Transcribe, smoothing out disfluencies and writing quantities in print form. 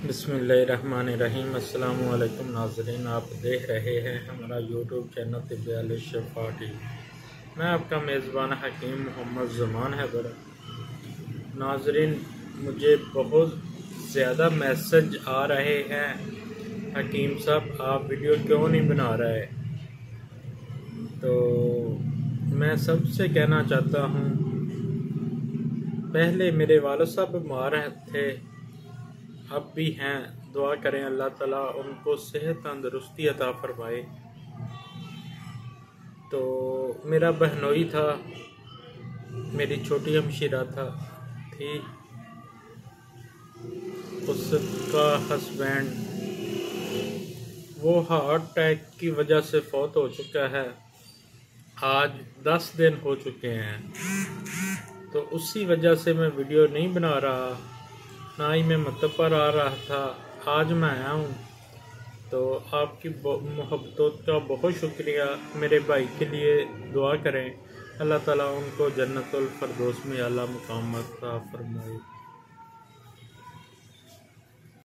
बिस्मिल्लाहिर्रहमानिर्रहीम। अस्सलामु अलैकुम नाज़रीन, आप देख रहे हैं हमारा यूट्यूब चैनल तिब्बी शिफा टीवी। मैं आपका मेज़बान हकीम मोहम्मद ज़मान हैदर। नाज़रीन, मुझे बहुत ज़्यादा मैसेज आ रहे हैं, हकीम साहब आप वीडियो क्यों नहीं बना रहे। तो मैं सबसे कहना चाहता हूँ, पहले मेरे वालिद साहब बीमार थे, अब भी हैं। दुआ करें अल्लाह ताला उनको सेहत तंदुरुस्ती अता फरमाए। तो मेरा बहनोई था, मेरी छोटी हमशीरा थी, उसका हस्बैंड वो हार्ट अटैक की वजह से फौत हो चुका है। आज 10 दिन हो चुके हैं। तो उसी वजह से मैं वीडियो नहीं बना रहा, ना ही मैं मतलब पर आ रहा था। आज मैं आया हूँ, तो आपकी मोहब्बतों का बहुत शुक्रिया। मेरे भाई के लिए दुआ करें, अल्लाह ताला उनको जन्नतुल फरदौस में आला मुकाम अता फरमाए।